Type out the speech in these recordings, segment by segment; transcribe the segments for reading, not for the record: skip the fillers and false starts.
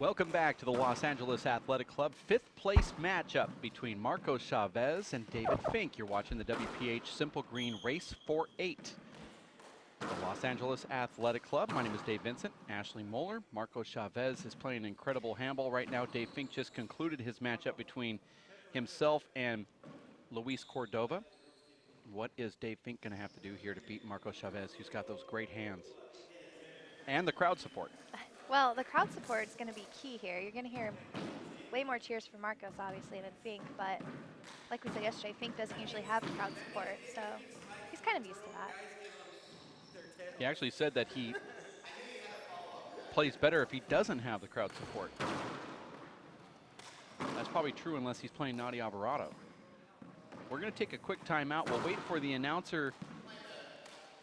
Welcome back to the Los Angeles Athletic Club. Fifth place matchup between Marco Chavez and David Fink. You're watching the WPH Simple Green Race 4-8. The Los Angeles Athletic Club. My name is Dave Vincent. Ashley Moeller. Marco Chavez is playing incredible handball right now. Dave Fink just concluded his matchup between himself and Luis Cordova. What is Dave Fink going to have to do here to beat Marco Chavez, who's got those great hands? And the crowd support. Well, the crowd support is going to be key here. You're going to hear way more cheers for Marcos, obviously, than Fink, but like we said yesterday, Fink doesn't usually have crowd support, so he's kind of used to that. He actually said that he plays better if he doesn't have the crowd support. That's probably true unless he's playing Naughty Alvarado. We're going to take a quick timeout. We'll wait for the announcer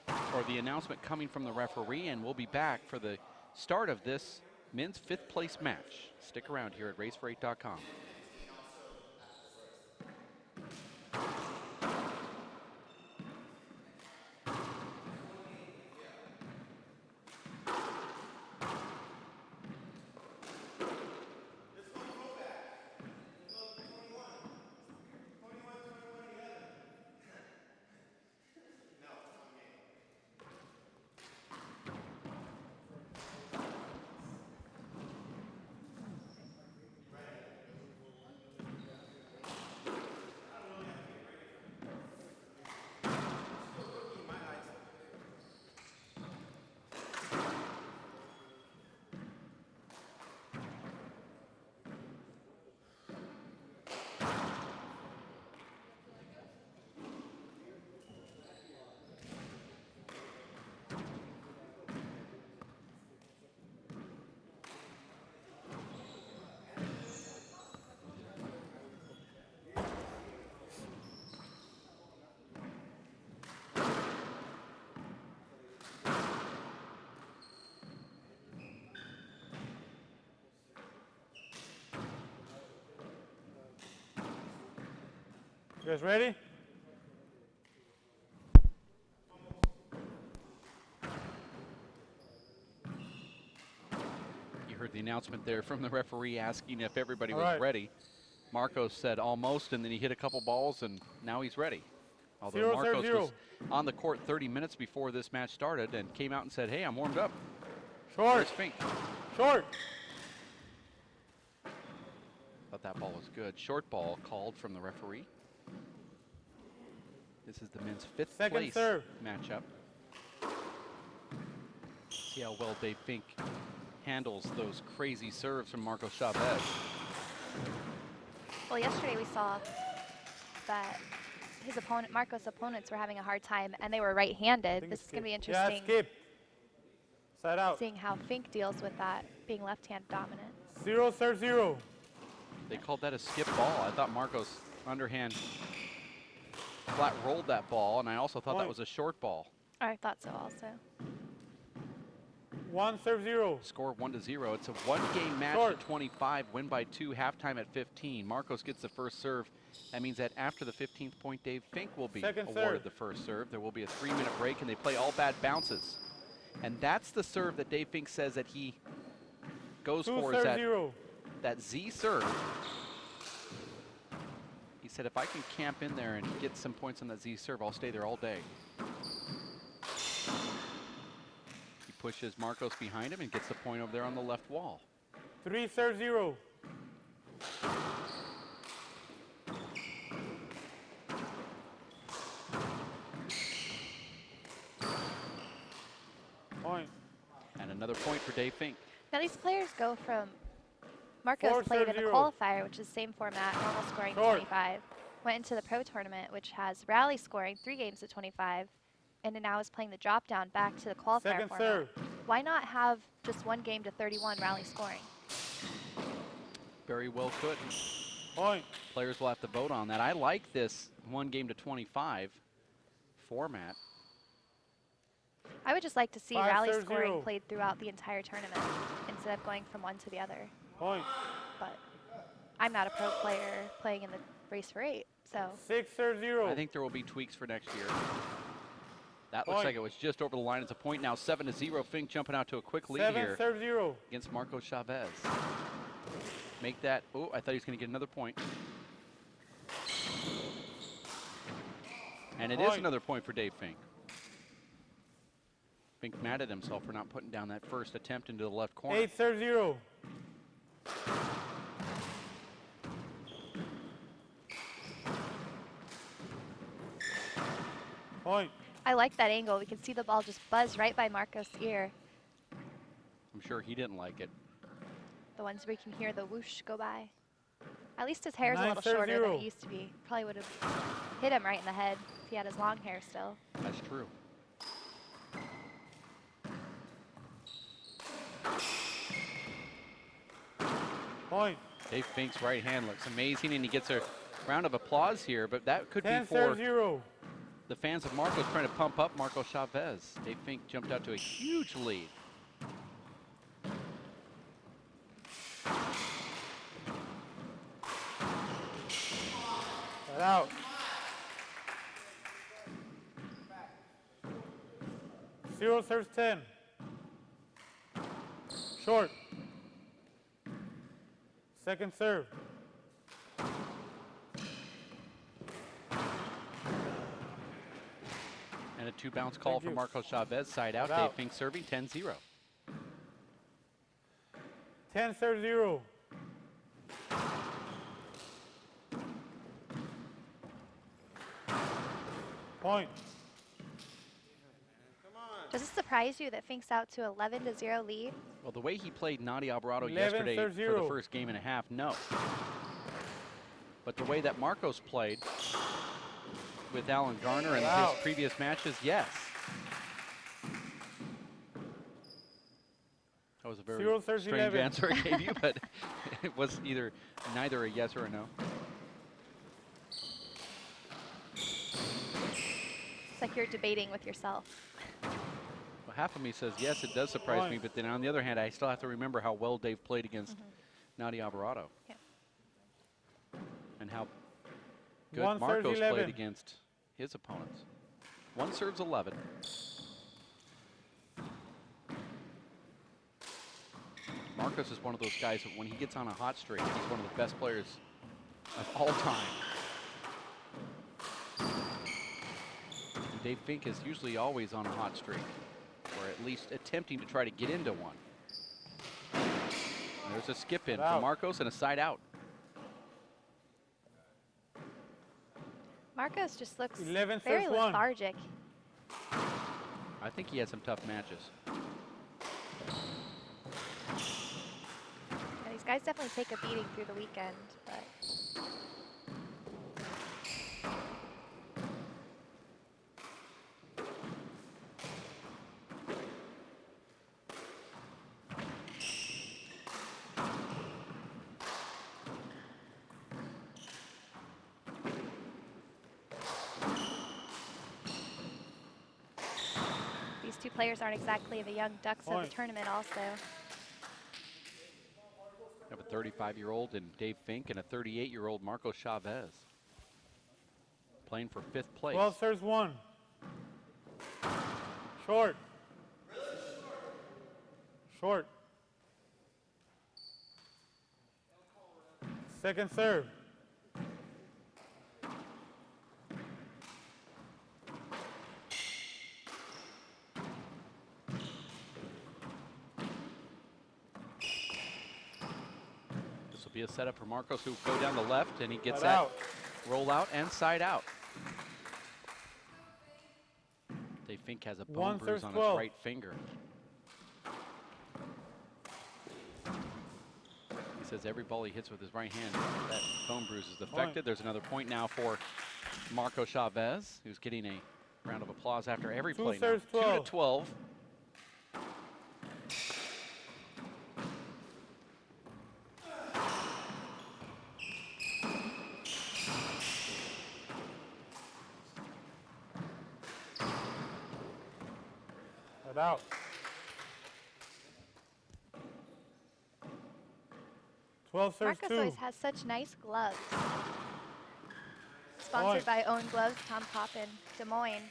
or the announcement coming from the referee, and we'll be back for the start of this men's fifth place match. Stick around here at racefor8.com. You guys ready? You heard the announcement there from the referee asking if everybody was right. ready. Marcos said almost, and then he hit a couple balls, and now he's ready. Although Zero, Marcos zero. was on the court 30 minutes before this match started and came out and said, hey, I'm warmed up. Short. There's Fink. Short. Thought that ball was good. Short ball called from the referee. This is the men's fifth place serve. matchup. See how well Dave Fink handles those crazy serves from Marco Chavez. Well, yesterday we saw that his opponent, Marcos' opponents, were having a hard time, and they were right-handed. This is going to be interesting. Yeah, skip. Side out. Seeing how Fink deals with that, being left-hand dominant. Zero, serve, zero. They called that a skip ball. I thought Marcos underhand flat rolled that ball, and I also thought that was a short ball. I thought so also. One, serve, zero. Score 1-0. It's a one-game match Short. to 25, win by 2, halftime at 15. Marcos gets the first serve. That means that after the 15th point, Dave Fink will be awarded serve. the first serve. There will be a 3-minute break, and they play all bad bounces. And that's the serve that Dave Fink says that he goes for, is that Z serve. He said, if I can camp in there and get some points on that Z serve, I'll stay there all day. He pushes Marcos behind him and gets the point over there on the left wall. 3, serve, zero. Point. And another point for Dave Fink. Now these players go from Marcos 4, played serve, in the zero. qualifier, which is the same format, normal scoring to 25. Went into the pro tournament, which has rally scoring, 3 games to 25, and then now is playing the drop down back to the qualifier Second format. serve. Why not have just 1 game to 31 rally scoring? Very well could. Point. Players will have to vote on that. I like this 1 game to 25 format. I would just like to see 5, rally serve, scoring 0. played throughout the entire tournament instead of going from one to the other. Point. But I'm not a pro player playing in the race for 8, so. 6, serve, zero. I think there will be tweaks for next year. That looks like it was just over the line. It's a point now, 7-0. Fink jumping out to a quick lead 7 here serve 0. against Marco Chavez. Make that, oh, I thought he was going to get another point. And it is another point for Dave Fink. Fink mad at himself for not putting down that first attempt into the left corner. 8 serve 0. Point. I like that angle. We can see the ball just buzz right by Marco's ear. I'm sure he didn't like it. The ones where you can hear the whoosh go by. At least his hair's a 9 little serve shorter 0. than it used to be. Probably would have hit him right in the head if he had his long hair still. That's true. Point. Dave Fink's right hand looks amazing, and he gets a round of applause here, but that could 10 be for serve 0. the fans of Marcos trying to pump up Marco Chavez. Dave Fink jumped out to a huge lead. Got out. Zero serves 10. Short. Second serve. And a two-bounce call Thank for you. Marco Chavez, side out. Got Dave out. Fink serving 10-0. 10 serve 0. Point. Does it surprise you that Fink's out to 11-0 lead? Well, the way he played Nadi Alvarado 11 yesterday serve for 0. the first game and a half, no. But the way that Marcos played with Alan Garner in Wow. his previous matches, yes. That was a very 0 serves strange 11. answer I gave you, but it was neither a yes or a no. It's like you're debating with yourself. Well, half of me says, yes, it does surprise me, but then on the other hand, I still have to remember how well Dave played against Nadi Alvarado. Yeah. And how good One serves Marcos 11. played against his opponents. One serves 11. Marcos is one of those guys that when he gets on a hot streak, he's one of the best players of all time. And Dave Fink is usually always on a hot streak, or at least attempting to try to get into one. And there's a skip in from Marcos and a side out. Marcos just looks 11 very serves 1. lethargic. I think he had some tough matches. Yeah, these guys definitely take a beating through the weekend, but these two players aren't exactly the young ducks of the tournament also. We have a 35-year-old in Dave Fink and a 38-year-old Marco Chavez playing for 5th place. 12 serves 1. Short. Short. Second serve. This will be a setup for Marcos, who will go down the left, and he gets Cut that out. roll out and side out. Dave Fink has a bone 1 bruise serves on 12. his right finger. He says every ball he hits with his right hand, that bone bruise is affected. There's another point now for Marco Chavez, who's getting a round of applause after every 2 play now. serves 12. 2-12. Cut out. 12 serves Marcos 2. always has such nice gloves. Sponsored by Own Gloves, Tom Pop in Des Moines.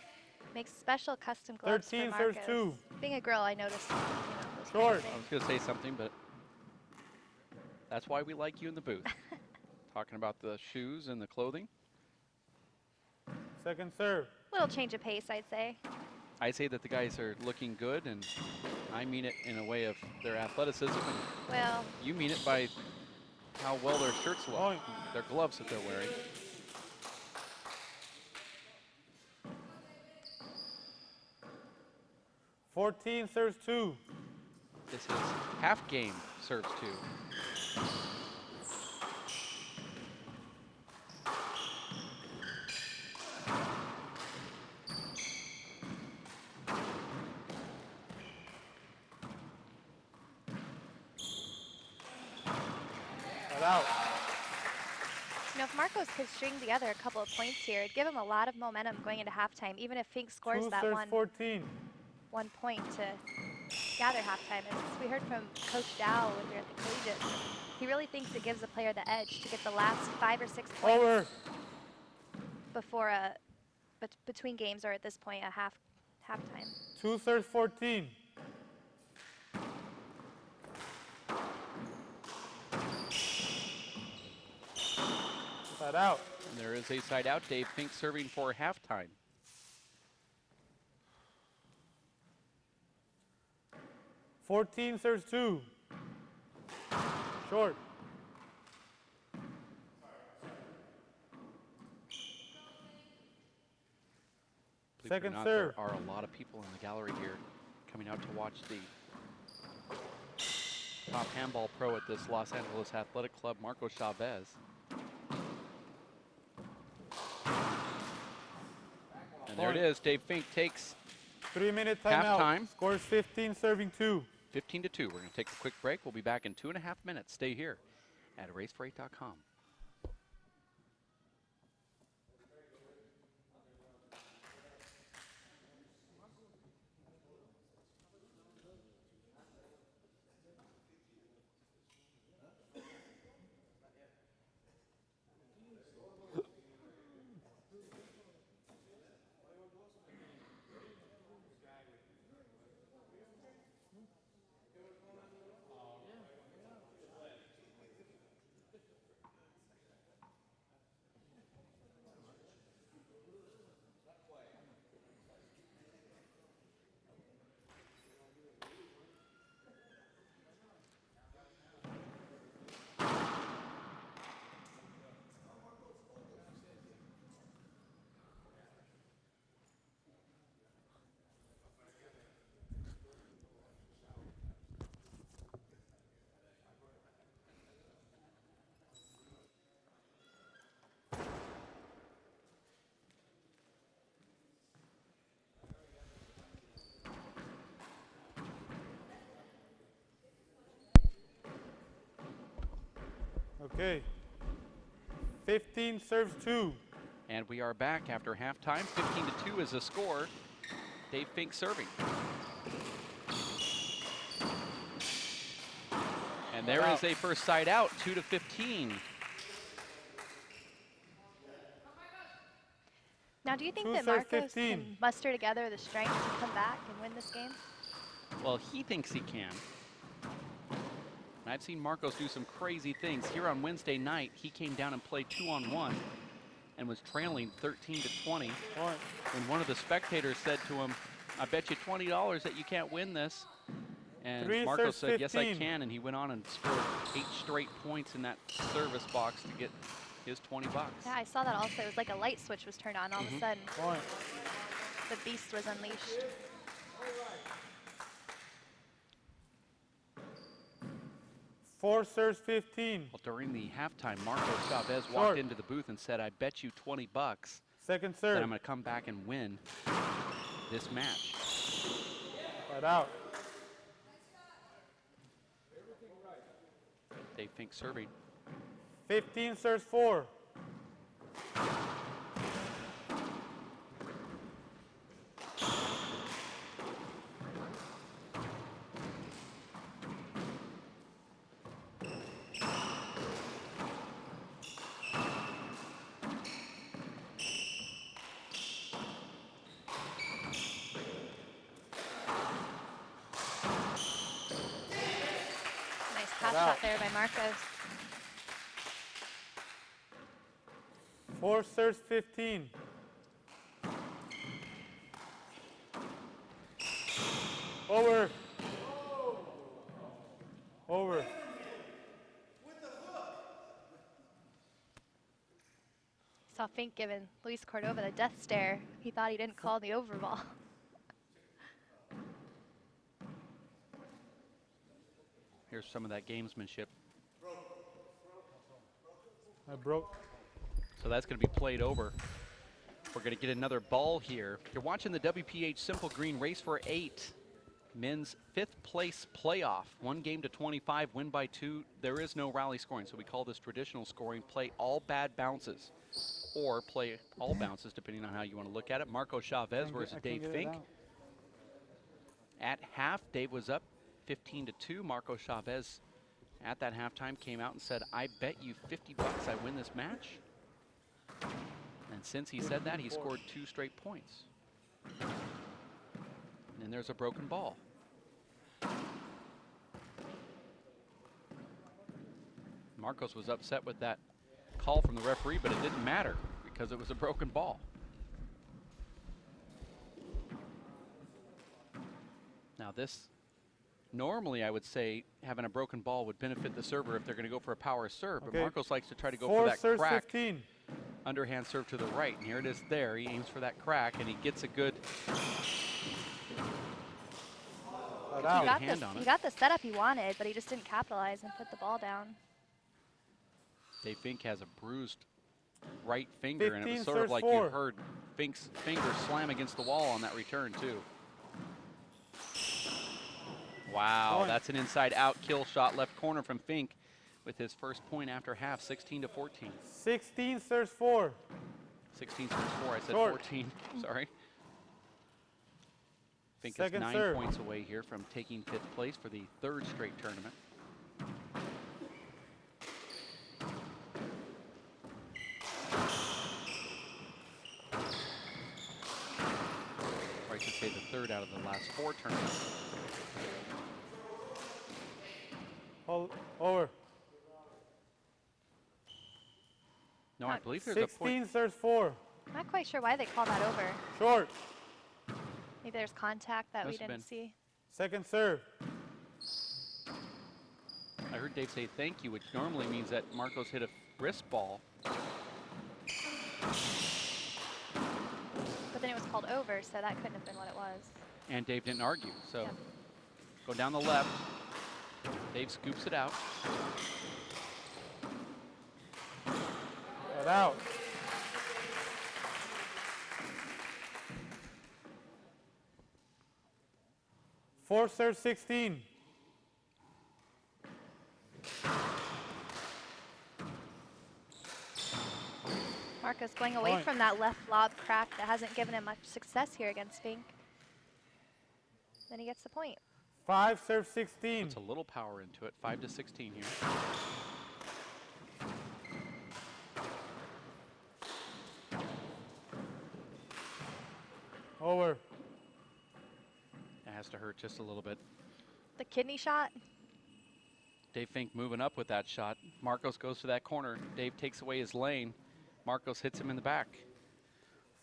Makes special custom gloves 13 for serves Marcos. 2. Being a girl, I noticed, those kind of Short. I was things. going to say something, but that's why we like you in the booth. Talking about the shoes and the clothing. Second serve. Little change of pace, I'd say. I say that the guys are looking good, and I mean it in a way of their athleticism, and Well, you mean it by how well their shirts look, Point. their gloves that they're wearing. Fourteen serves 2. This is half game serves 2. But out. you know, if Marcos could string together a couple of points here, it'd give him a lot of momentum going into halftime, even if Fink scores 2 that serves 14. one point to gather halftime. As we heard from Coach Dow when we were at the collegiate, he really thinks it gives the player the edge to get the last 5 or 6 points Over. before between games, or at this point a halftime. 2 serves 14. Side out. And there is a side out. Dave Fink serving for halftime. Fourteen serves 2. Short. Believe it or Second not, serve. there are a lot of people in the gallery here coming out to watch the top handball pro at this Los Angeles Athletic Club, Marco Chavez. And there it is. Dave Fink takes 3-minute timeout. Halftime. Scores 15, serving 2. 15-2. We're going to take a quick break. We'll be back in 2.5 minutes. Stay here at racefor8.com. Okay. 15 serves 2. And we are back after halftime. 15-2 is the score. Dave Fink serving. And there is a first side out, 2-15. Now, do you think 2 that serves Marcos 15. can muster together the strength to come back and win this game? Well, he thinks he can. And I've seen Marcos do some crazy things. Here on Wednesday night, he came down and played 2-on-1 and was trailing 13-20. Point. When one of the spectators said to him, I bet you $20 that you can't win this. And 3 Marcos serves said, yes, I 15. can. And he went on and scored 8 straight points in that service box to get his 20 bucks. Yeah, I saw that also. It was like a light switch was turned on all of a sudden. Point. The beast was unleashed. 4 serves 15. Well, during the halftime, Marco Chavez walked Short. into the booth and said, I bet you 20 bucks Second that serve. I'm going to come back and win this match. Side out. Dave Fink serving. 15 serves 4. out there by Marcos. 4 serves 15. Over. Over. Saw Fink giving Luis Cordova the death stare. He thought he didn't call the over ball. Here's some of that gamesmanship. I broke. So that's going to be played over. We're going to get another ball here. You're watching the WPH Simple Green Race for 8. Men's 5th place playoff. 1 game to 25, win by 2. There is no rally scoring, so we call this traditional scoring. Play all bad bounces, or play all bounces, depending on how you want to look at it. Marco Chavez versus Dave Fink. At half, Dave was up 15-2. Marco Chavez at that halftime came out and said, "I bet you $50 I win this match." And since he said that, he scored 2 straight points. And there's a broken ball. Marcos was upset with that call from the referee, but it didn't matter because it was a broken ball. Now this, normally I would say having a broken ball would benefit the server if they're going to go for a power serve, but Marcos likes to try to go for that crack. 15. Underhand serve to the right, and here it is there. He aims for that crack, and he gets a good He got the setup he wanted, but he just didn't capitalize and put the ball down. Dave Fink has a bruised right finger, and it was sort of like 4. you heard Fink's finger slam against the wall on that return, too. Wow, that's an inside-out kill shot left corner from Fink with his first point after half, 16-14. 16 serves 4. 16 serves 4. I said 14. Sorry. Fink is 9 points away here from taking 5th place for the 3rd straight tournament. Or I should say the 3rd out of the last 4 tournaments. Over. No, I believe there's a point. 16 serves 4. I'm not quite sure why they called that over. Short. Maybe there's contact that we Must have didn't see. 2nd serve. I heard Dave say thank you, which normally means that Marcos hit a wrist ball. But then it was called over, so that couldn't have been what it was. And Dave didn't argue, so go down the left. Dave scoops it out. Get out. Four serve 16. Marcos going away from that left lob crack that hasn't given him much success here against Fink. Then he gets the point. 5 serve 16. Puts a little power into it. 5-16 here. Over. It has to hurt just a little bit. The kidney shot. Dave Fink moving up with that shot. Marcos goes to that corner. Dave takes away his lane. Marcos hits him in the back.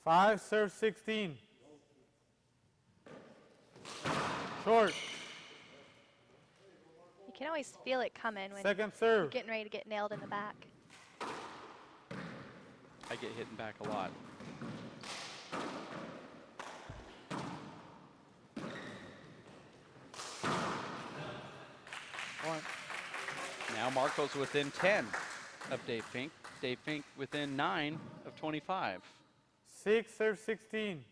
5 serve 16. Short. You can always feel it coming when 2nd you're serve. getting ready to get nailed in the back. I get hit in back a lot. Now Marcos within 10 of Dave Fink. Dave Fink within 9 of 25. 6 serve 16.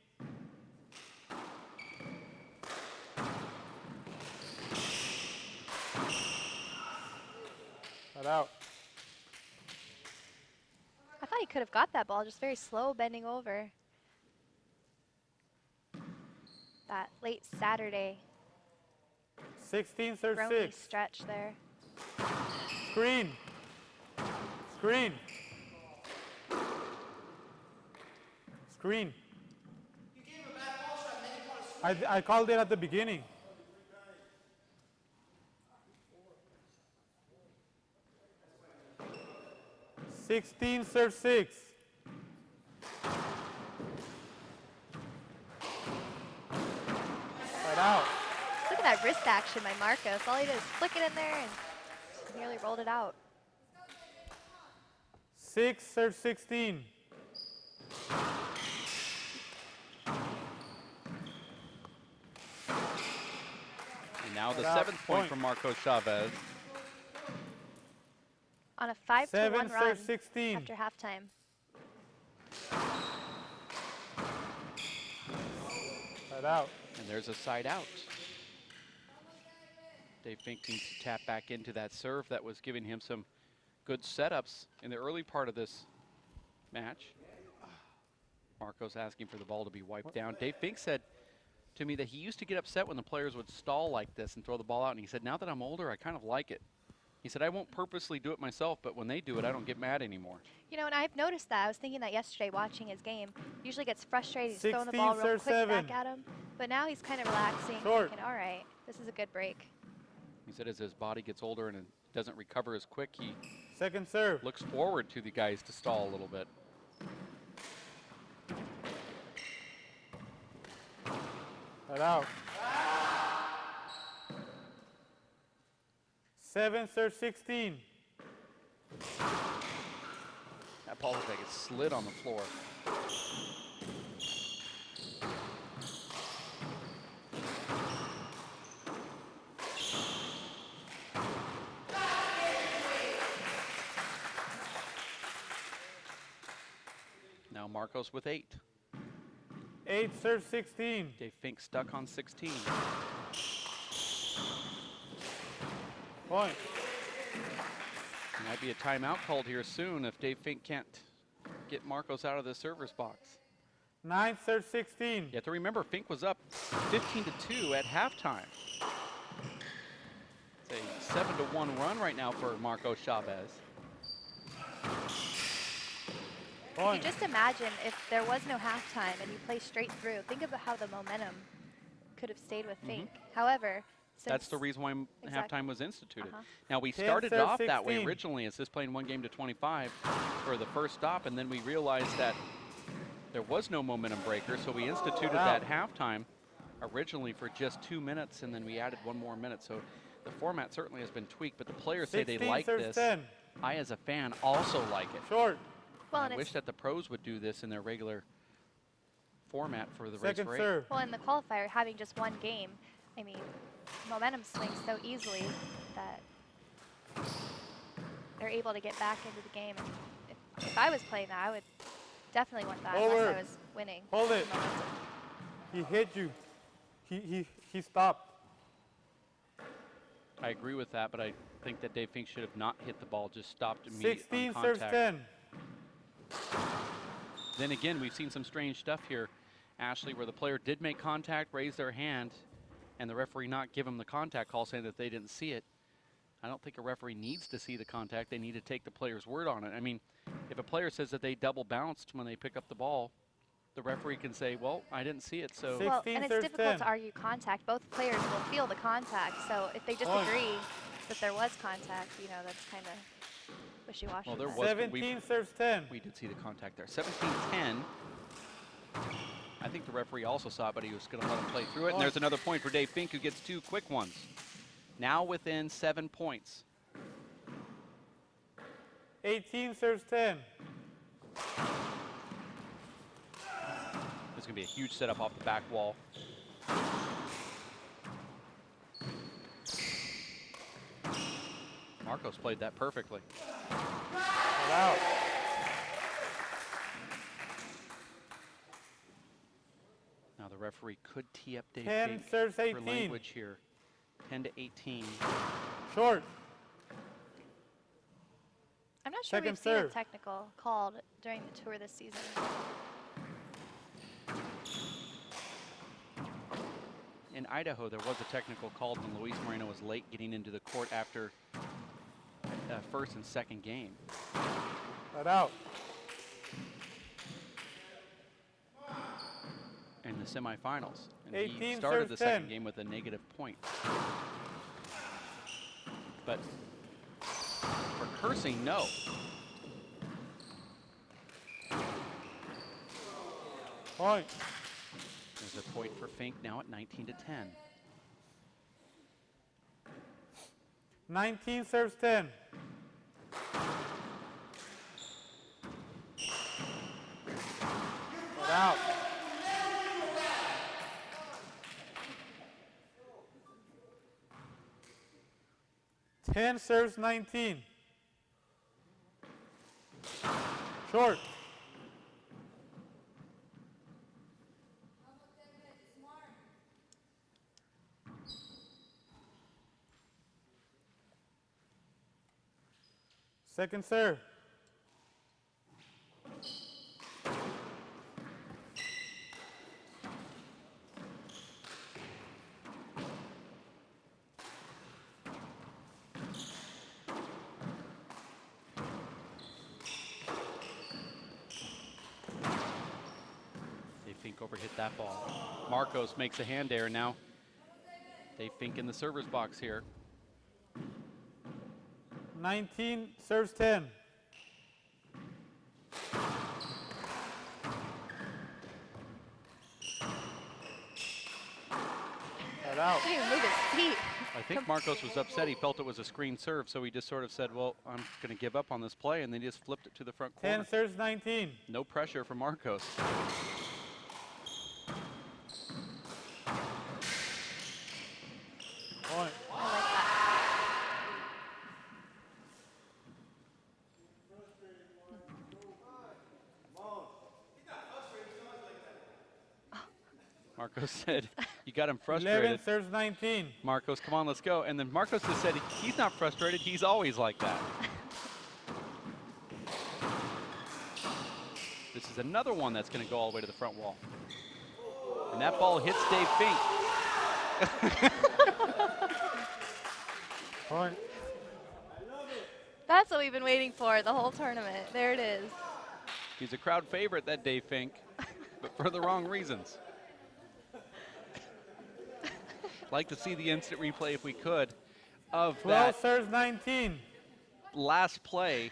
Cut out. I thought he could have got that ball, just very slow, bending over. That late Saturday 16 serve brony 6. stretch there. Screen. Screen. Screen. I called it at the beginning. 16, serve 6. Right out. Look at that wrist action by Marcos. All he did is flick it in there and nearly rolled it out. 6, serve 16. And now the Right out. 7th point from Marcos Chavez. On a 5-1 7, run serve 16. after halftime. Right out. And there's a side out. Dave Fink needs to tap back into that serve that was giving him some good setups in the early part of this match. Marcos asking for the ball to be wiped down. Dave Fink said to me that he used to get upset when the players would stall like this and throw the ball out, and he said, now that I'm older, I kind of like it. He said, I won't purposely do it myself, but when they do it, I don't get mad anymore. You know, and I've noticed that. I was thinking that yesterday watching his game. Usually gets frustrated, he's throwing the 16, ball real serve quick 7. back at him. But now he's kind of relaxing, Short. thinking, all right, this is a good break. He said as his body gets older and it doesn't recover as quick, he Second serve. looks forward to the guys to stall a little bit. Right out. 7, serve 16. That ball looked like it slid on the floor. Now Marcos with 8. 8, serve 16. Dave Fink stuck on 16. Point. Might be a timeout called here soon if Dave Fink can't get Marcos out of the server's box. 9, serve 16. You have to remember, Fink was up 15-2 at halftime. It's a 7-1 run right now for Marcos Chavez. Point. You just imagine if there was no halftime and you play straight through. Think about how the momentum could have stayed with Fink. However, since That's the reason why Exactly. halftime was instituted. Uh-huh. Now, we 10, started it serve off that way 16. originally as this playing 1 game to 25 for the first stop, and then we realized that there was no momentum breaker, so we instituted Wow. that halftime originally for just 2 minutes, and then we added 1 more minute. So the format certainly has been tweaked, but the players say they 16, like serve this. 10. I, as a fan, also like it. Short. well, I and wish it's, that the pros would do this in their regular format for the Second race serve. well, in the qualifier, having just 1 game, I mean, momentum swings so easily that they're able to get back into the game. And if I was playing that, I would definitely want that Over. unless I was winning. Hold the it. momentum. He hit you. He stopped. I agree with that, but I think that Dave Fink should have not hit the ball, just stopped immediately 16, on serve contact. 10. Then again, we've seen some strange stuff here, Ashley, where the player did make contact, raise their hand, and the referee not give them the contact call saying that they didn't see it. I don't think a referee needs to see the contact. They need to take the player's word on it. I mean, if a player says that they double bounced when they pick up the ball, the referee can say, well, I didn't see it, so. Six. Well, 16 and it's serve difficult 10. to argue contact. Both players will feel the contact. So if they Point. disagree that there was contact, you know, that's kind of wishy-washy. Well, there but- was- 17, serves 10. We did see the contact there. 17-10. I think the referee also saw it, but he was going to let him play through it. And there's another point for Dave Fink, who gets 2 quick ones. Now within 7 points. 18, serves 10. There's going to be a huge setup off the back wall. Marcos played that perfectly. Right out. Now the referee could tee up Dave 10, Fink serves for 18. language here. 10-18. Short. I'm not sure Second we've seen a serve. technical called during the tour this season. In Idaho, there was a technical called when Luis Moreno was late getting into the court after first and second game. Right out. In the semifinals. And 18 he started serves the second 10. game with a negative point. But for cursing, no. Point. There's a point for Fink now at 19 to 10. 19 serves 10. But out. 10 serves 19. Short. Second serve. Fink overhit that ball. Marcos makes a hand error now. Dave Fink in the server's box here. 19 serves 10. That out. He didn't move his feet. I think Marcos was upset. He felt it was a screen serve, so he just sort of said, well, I'm going to give up on this play, and then he just flipped it to the front corner. 10 serves 19. No pressure for Marcos. Point. I like that. Marcos said, you got him 11 frustrated. serves 19. Marcos, come on, let's go. And then Marcos just said he's not frustrated. He's always like that. This is another one that's going to go all the way to the front wall. And that ball hits Dave Fink. Point. That's what we've been waiting for the whole tournament. There it is. He's a crowd favorite, that Dave Fink, but for the wrong reasons. Like to see the instant replay if we could of 12 that serves 19. last play.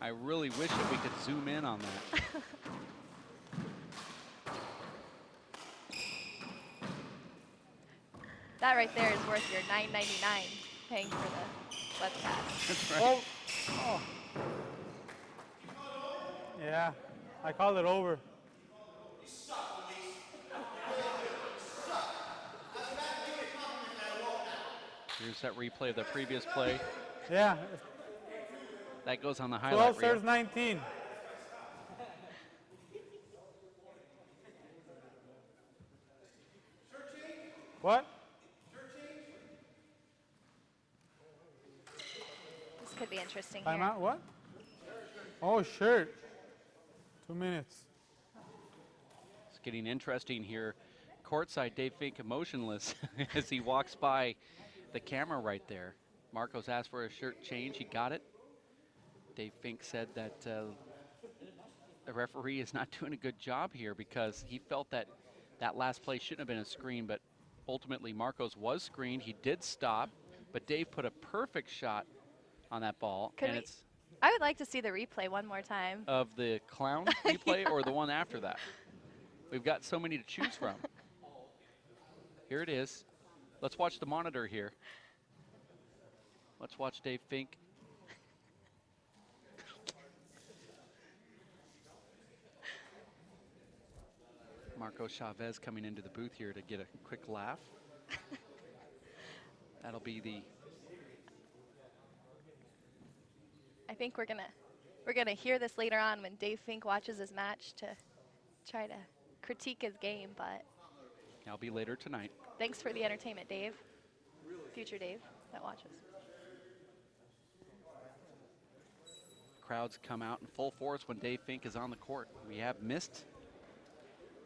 I really wish that we could zoom in on that. That right there is worth your $9.99 paying for the webcast. That's right. Oh. Oh. Yeah, I called it over. Here's that replay of the previous play. Yeah, That goes on the 12 highlight reel. serves 19. What? This could be interesting here. Timeout? What? Oh, shirt. 2 minutes. It's getting interesting here. Courtside, Dave Fink emotionless as he walks by the camera right there. Marcos asked for a shirt change. He got it. Dave Fink said that the referee is not doing a good job here because he felt that that last play shouldn't have been a screen, but ultimately Marcos was screened. He did stop, but Dave put a perfect shot on that ball. Could and we- it's I would like to see the replay one more time. of the clown replay or the one after that. We've got so many to choose from. Here it is. Let's watch the monitor here. Let's watch Dave Fink. Marco Chavez coming into the booth here to get a quick laugh. That'll be the I think we're gonna hear this later on when Dave Fink watches his match to try to critique his game, but that'll be later tonight. thanks for the entertainment, Dave. Future Dave that watches. Crowds come out in full force when Dave Fink is on the court. We have missed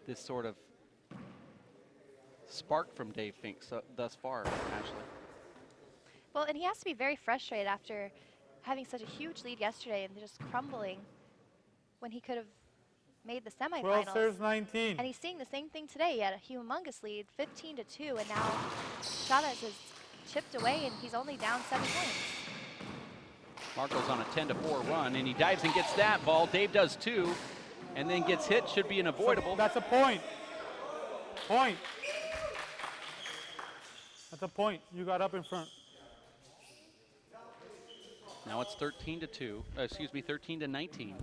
this sort of spark from Dave Fink thus far, Ashley. Well, and he has to be very frustrated after having such a huge lead yesterday and just crumbling when he could have made the 12 semifinals. serves 19. And he's seeing the same thing today. He had a humongous lead, 15-2, and now Chavez has chipped away and he's only down 7 points. Marco's on a 10-4 run, and he dives and gets that ball. Dave does too, and then gets hit, should be an avoidable. That's a point. Point. That's a point. You got up in front. Now it's 13 to 2. Excuse me, 13 to 19.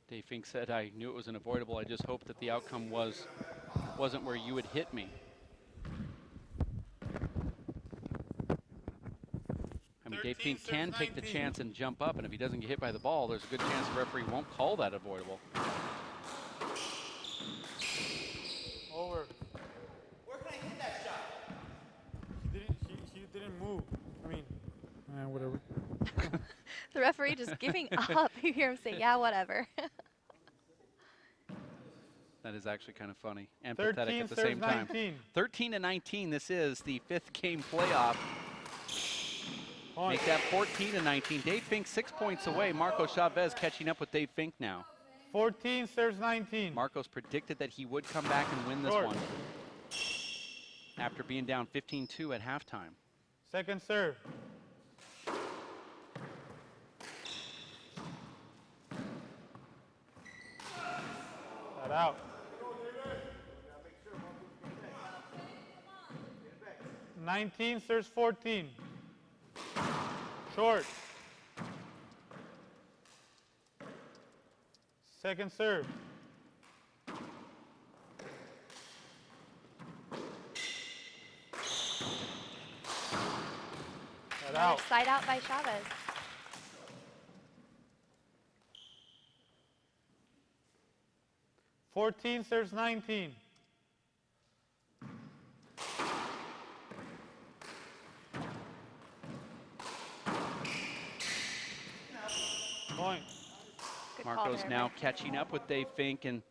Dave Fink said, I knew it was an avoidable. I just hoped that the outcome wasn't where you would hit me. I mean, Dave Fink can take the chance and jump up, and if he doesn't get hit by the ball, there's a good chance the referee won't call that avoidable. Over. Where can I hit that shot? He didn't move. I mean, whatever. The referee just giving up. You hear him say, yeah, whatever. That is actually kind of funny and pathetic at the same 19. time. 13 to 19, this is the 5th game playoff. Point. Make that 14 to 19. Dave Fink 6 points away. Marco Chavez catching up with Dave Fink now. 14 serves 19. Marcos predicted that he would come back and win this one after being down 15-2 at halftime. Second serve. That out. 19 serves 14. Short. Second serve. That out. Side out by Chavez. Fourteen serves 19. Point. Good call Marcos there, now Mike. catching up with Dave Fink, and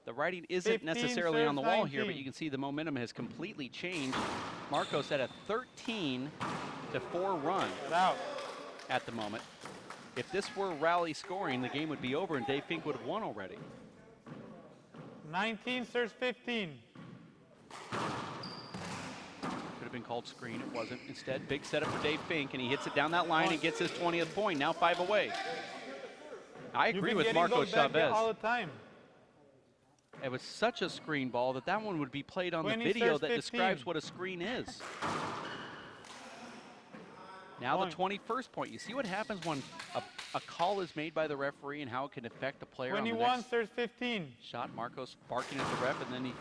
the writing isn't 15 necessarily on the serves wall here, but 19. you can see the momentum has completely changed. Marcos at a 13-4 run That out. at the moment. If this were rally scoring, the game would be over and Dave Fink would have won already. 19 serves 15. Could have been called screen, it wasn't. Instead, big setup for Dave Fink, and he hits it down that line and gets his 20th point, now 5 away. I agree with Marco Chavez. All the time. It was such a screen ball that one would be played on the 20 video serves that 15. describes what a screen is. Now Point. the 21st point. You see what happens when a call is made by the referee and how it can affect a player on the 21 next serves 15. shot. Marcos barking at the ref, and then he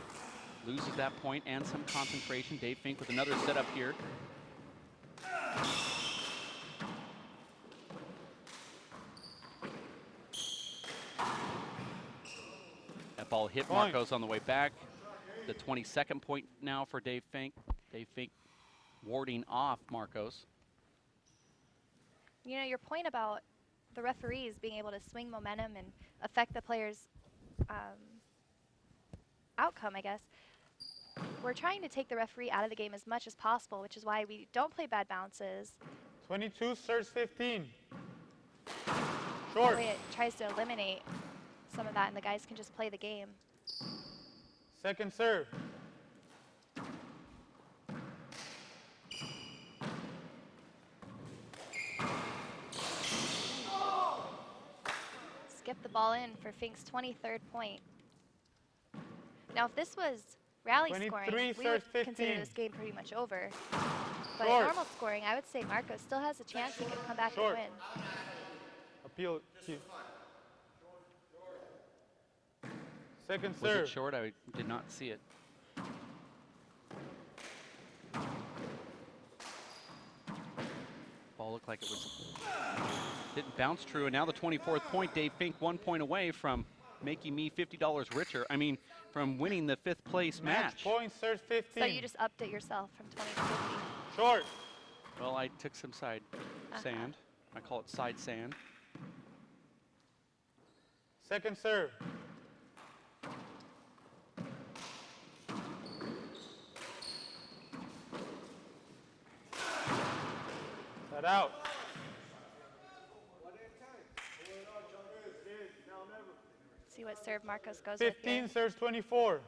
loses that point and some concentration. Dave Fink with another setup here. That ball hit Point. Marcos on the way back. The 22nd point now for Dave Fink. Dave Fink warding off Marcos. You know, your point about the referees being able to swing momentum and affect the player's outcome, I guess. We're trying to take the referee out of the game as much as possible, which is why we don't play bad bounces. 22 serves 15. That Short. way it tries to eliminate some of that, and the guys can just play the game. Second serve. Skip the ball in for Fink's 23rd point. Now, if this was rally 23 scoring, we would serves consider 15. this game pretty much over. But Short. at normal scoring, I would say Marco still has a chance he could come back Short. and win. Appeal. Second Was serve. it short? I did not see it. Ball looked like it was didn't bounce true, and now the 24th point. Dave Fink 1 point away from making me $50 richer. I mean, from winning the 5th place match. Point serves 15. So you just upped it yourself from 20 to 50. Short. Well, I took some side sand. I call it side sand. Second serve. Let out. See what serve Marcos goes with 15 here. serves 24.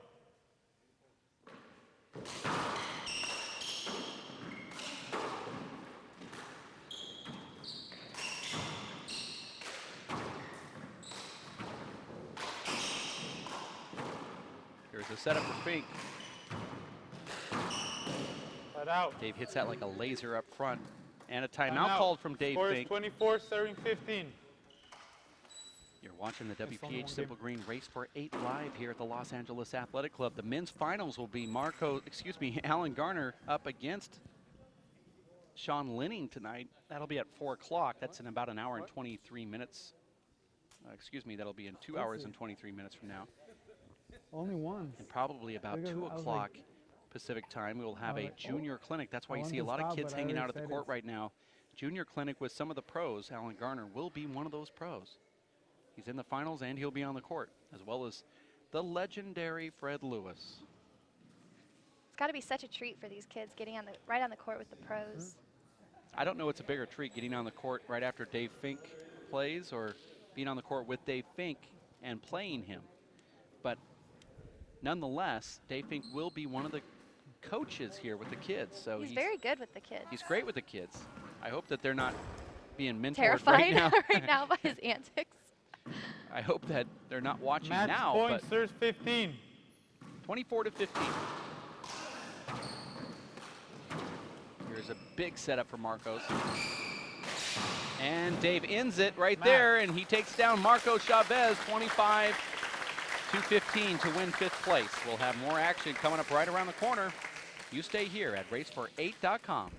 Here's a setup for Fink. Let out. Dave hits that like a laser up front. And a timeout Timeout. called from Dave Score is Fink. 24, serving 15. You're watching the That's only WPH one Simple Green Race for 8 live here at the Los Angeles Athletic Club. The men's finals will be Alan Garner up against Sean Linning tonight. That'll be at 4 o'clock. That's in about an hour and 23 minutes. That'll be in 2 hours and 23 minutes from now. Only one. And probably about Because 2 I was o'clock like- Pacific time, we will have a like, junior clinic. That's why I you see wanted a to lot of stop, kids but I hanging already out at the said court it. right now. Junior clinic with some of the pros. Alan Garner will be one of those pros. He's in the finals and he'll be on the court, as well as the legendary Fred Lewis. It's got to be such a treat for these kids getting on right on the court with the pros. I don't know what's a bigger treat, getting on the court right after Dave Fink plays or being on the court with Dave Fink and playing him. But nonetheless, Dave Fink will be one of the coaches here with the kids. So He's very good with the kids. He's great with the kids. I hope that they're not being mentored Terrified right now. right now by his antics. I hope that they're not watching Match now. point, But serves 15. 24 to 15. Here's a big setup for Marcos. And Dave ends it right there, and he takes down Marcos Chavez 25 to 15 to win 5th place. We'll have more action coming up right around the corner. You stay here at racefor8.com.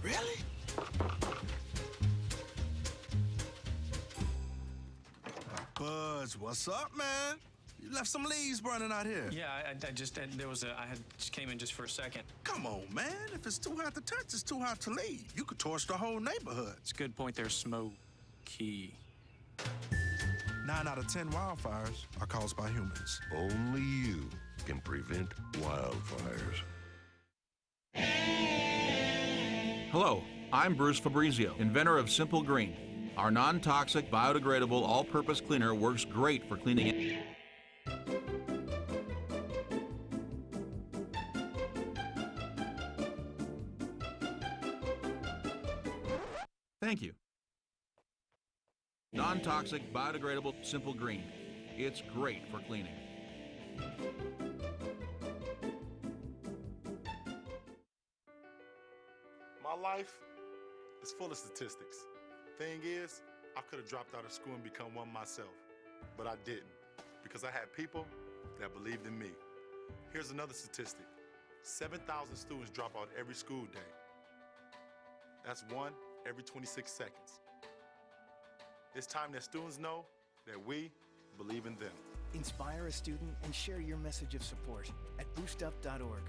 Really? Buzz, what's up, man? You left some leaves burning out here. Yeah, I just just came in just for a second. Come on, man. If it's too hot to touch, it's too hot to leave. You could torch the whole neighborhood. It's a good point there, Smokey. 9 out of 10 wildfires are caused by humans. Only you can prevent wildfires. Hello, I'm Bruce Fabrizio, inventor of Simple Green. Our non-toxic, biodegradable, all-purpose cleaner works great for cleaning. Thank you. Non-toxic, biodegradable, Simple Green. It's great for cleaning. My life is full of statistics. Thing is, I could have dropped out of school and become one myself, but I didn't because I had people that believed in me. Here's another statistic. 7,000 students drop out every school day. That's 1 every 26 seconds. It's time that students know that we believe in them. Inspire a student and share your message of support at boostup.org.